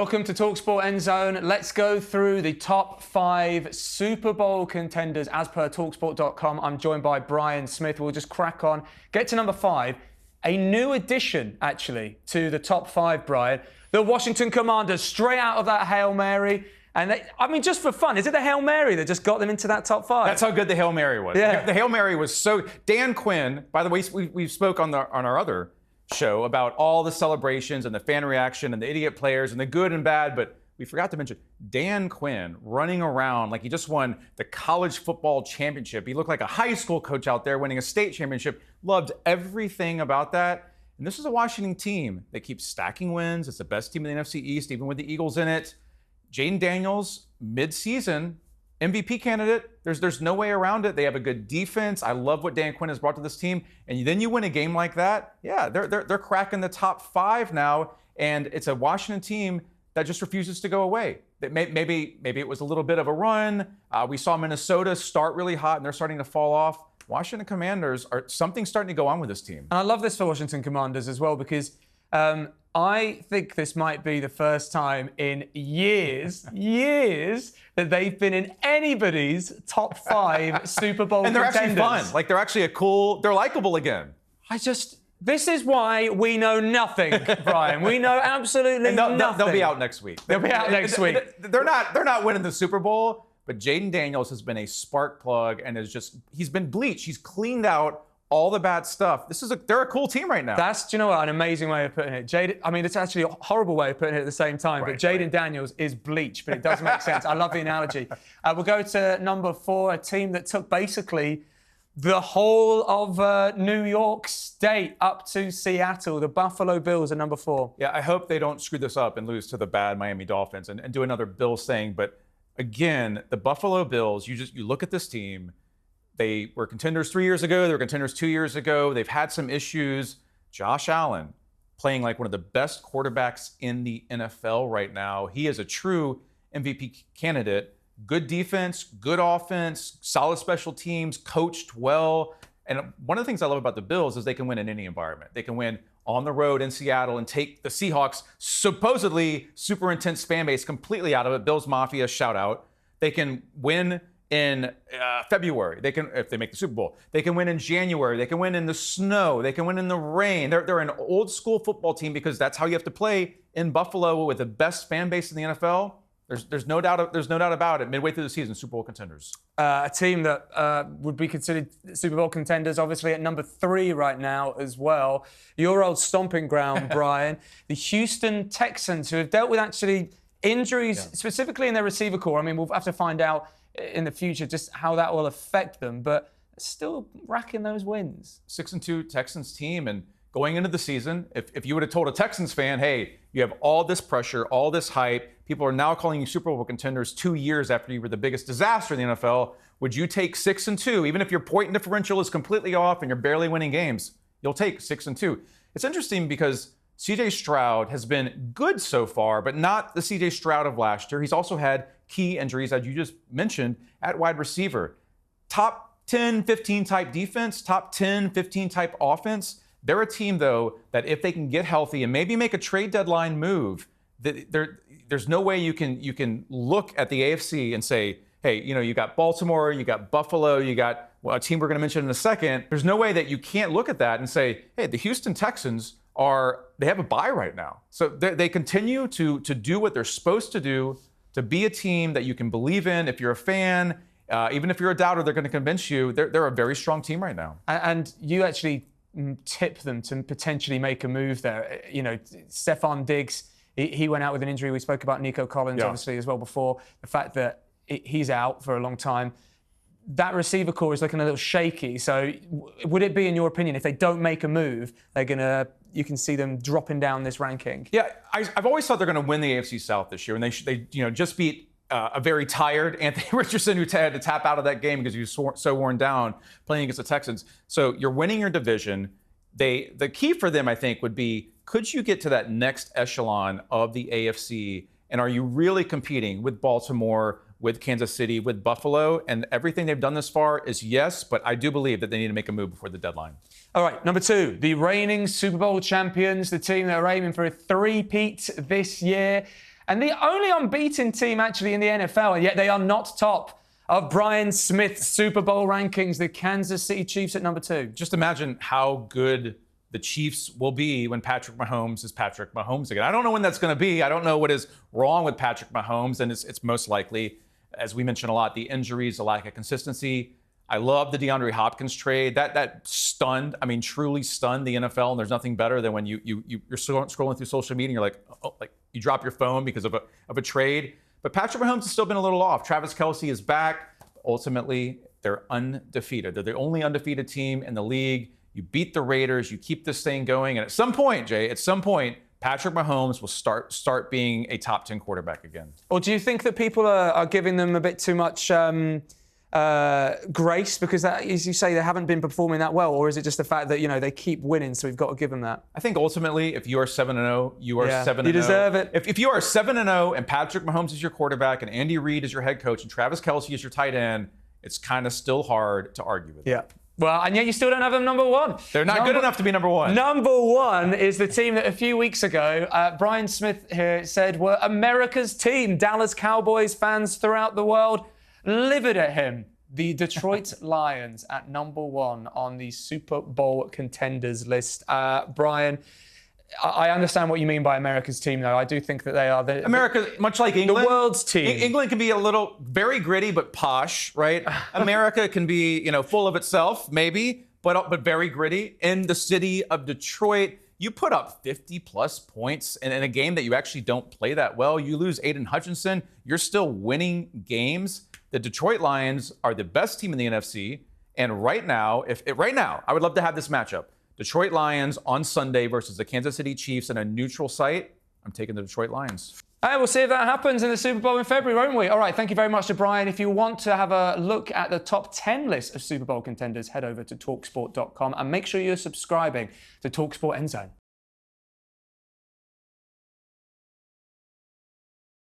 Welcome to talkSPORT End Zone. Let's go through the top 5 Super Bowl contenders as per talkSPORT.com. I'm joined by Brian Smith. We'll just crack on. Get to number 5. A new addition, actually, to the top 5, Brian. The Washington Commanders, straight out of that Hail Mary. And they, I mean, just for fun, is it the Hail Mary that just got them into that top 5? That's how good the Hail Mary was. Yeah. The Hail Mary was so... Dan Quinn, by the way, we spoke on our other show about all the celebrations and the fan reaction and the idiot players and the good and bad, but we forgot to mention Dan Quinn running around like he just won the college football championship. He looked like a high school coach out there winning a state championship. Loved everything about that. And this is a Washington team that keeps stacking wins. It's the best team in the NFC East, even with the Eagles in it. Jaden Daniels, mid-season, MVP candidate. There's no way around it. They have a good defense. I love what Dan Quinn has brought to this team. And then you win a game like that. Yeah, they're cracking the top 5 now. And it's a Washington team that just refuses to go away. Maybe it was a little bit of a run. We saw Minnesota start really hot and they're starting to fall off. Washington Commanders are something starting to go on with this team. And I love this for Washington Commanders as well because I think this might be the first time in years that they've been in anybody's top 5 Super Bowl and they're contenders. actually fun. Like they're actually they're likable again. This is why we know nothing, Brian. We know absolutely nothing. They'll be out next week. They'll be out next week. They're not winning the Super Bowl, but Jaden Daniels has been a spark plug and he's been bleached. He's cleaned out all the bad stuff. They're a cool team right now. Do you know what? An amazing way of putting it. It's actually a horrible way of putting it at the same time, but Jaden Daniels is bleach, but it does make sense. I love the analogy. We'll go to number 4, a team that took basically the whole of New York State up to Seattle. The Buffalo Bills are number 4. Yeah, I hope they don't screw this up and lose to the bad Miami Dolphins and do another Bills thing. But again, the Buffalo Bills, you look at this team. They were contenders 3 years ago. They were contenders 2 years ago. They've had some issues. Josh Allen playing like one of the best quarterbacks in the NFL right now. He is a true MVP candidate. Good defense, good offense, solid special teams, coached well. And one of the things I love about the Bills is they can win in any environment. They can win on the road in Seattle and take the Seahawks, supposedly super intense fan base, completely out of it. Bills Mafia, shout out. They can win in February. They can, if they make the Super Bowl. They can win in January. They can win in the snow. They can win in the rain. They're an old school football team because that's how you have to play in Buffalo with the best fan base in the NFL. There's no doubt about it. Midway through the season, Super Bowl contenders. A team that would be considered Super Bowl contenders, obviously at number 3 right now as well. Your old stomping ground, Brian. The Houston Texans, who have dealt with actually injuries, specifically in their receiver core. I mean, we'll have to find out in the future just how that will affect them, but still racking those wins. 6-2 Texans team, and going into the season, if you would have told a Texans fan, hey, you have all this pressure, all this hype, people are now calling you Super Bowl contenders 2 years after you were the biggest disaster in the NFL, would you take 6-2, even if your point differential is completely off and you're barely winning games? You'll take 6-2. It's interesting because C.J. Stroud has been good so far, but not the C.J. Stroud of last year. He's also had key injuries, as you just mentioned, at wide receiver. Top 10, 15 type defense, top 10, 15 type offense. They're a team, though, that if they can get healthy and maybe make a trade deadline move, there's no way you can look at the AFC and say, hey, you got Baltimore, you got Buffalo, you got a team we're going to mention in a second. There's no way that you can't look at that and say, hey, the Houston Texans they have a bye right now. So they continue to do what they're supposed to do, to be a team that you can believe in. If you're a fan, even if you're a doubter, they're going to convince you. They're a very strong team right now. And you actually tip them to potentially make a move there. Stephon Diggs, he went out with an injury. We spoke about Nico Collins, obviously, as well before. The fact that he's out for a long time. That receiver core is looking a little shaky. So would it be, in your opinion, if they don't make a move, you can see them dropping down this ranking? Yeah, I've always thought they're going to win the AFC South this year, and they just beat a very tired Anthony Richardson, who had to tap out of that game because he was so worn down playing against the Texans. So you're winning your division. The key for them, I think, would be, could you get to that next echelon of the AFC, and are you really competing with Baltimore, with Kansas City, with Buffalo? And everything they've done this far is yes, but I do believe that they need to make a move before the deadline. All right, number 2, the reigning Super Bowl champions, the team that are aiming for a three-peat this year. and the only unbeaten team actually in the NFL, and yet they are not top of Brian Smith's Super Bowl rankings, the Kansas City Chiefs at number 2. Just imagine how good the Chiefs will be when Patrick Mahomes is Patrick Mahomes again. I don't know when that's going to be. I don't know what is wrong with Patrick Mahomes, and it's most likely, as we mentioned a lot, the injuries, the lack of consistency. I love the DeAndre Hopkins trade. That stunned, I mean, truly stunned the NFL, and there's nothing better than when you're scrolling through social media and you're like, oh, like you drop your phone because of a trade. But Patrick Mahomes has still been a little off. Travis Kelce is back. Ultimately, they're undefeated. They're the only undefeated team in the league. You beat the Raiders. You keep this thing going. And at some point, Jay, Patrick Mahomes will start being a top 10 quarterback again. Or do you think that people are giving them a bit too much grace because, that, as you say, they haven't been performing that well? Or is it just the fact that, they keep winning, so we've got to give them that? I think ultimately, if you are 7-0, you are 7-0. You deserve it. If you are 7-0 and Patrick Mahomes is your quarterback and Andy Reid is your head coach and Travis Kelce is your tight end, it's kind of still hard to argue with. Yeah. Well, and yet you still don't have them number 1. They're not good enough to be number 1. Number 1 is the team that a few weeks ago, Brian Smith here said were America's team. Dallas Cowboys fans throughout the world livid at him. The Detroit Lions at number 1 on the Super Bowl contenders list. Brian, I understand what you mean by America's team, though. I do think that they are America, much like England, the world's team. England can be a little very gritty but posh, right? America can be, full of itself, maybe, but very gritty. In the city of Detroit, you put up 50-plus points in a game that you actually don't play that well. You lose Aiden Hutchinson. You're still winning games. The Detroit Lions are the best team in the NFC. And right now, I would love to have this matchup. Detroit Lions on Sunday versus the Kansas City Chiefs in a neutral site. I'm taking the Detroit Lions. Hey, we'll see if that happens in the Super Bowl in February, won't we? All right, thank you very much to Brian. If you want to have a look at the top 10 list of Super Bowl contenders, head over to talksport.com and make sure you're subscribing to talkSPORT Endzone.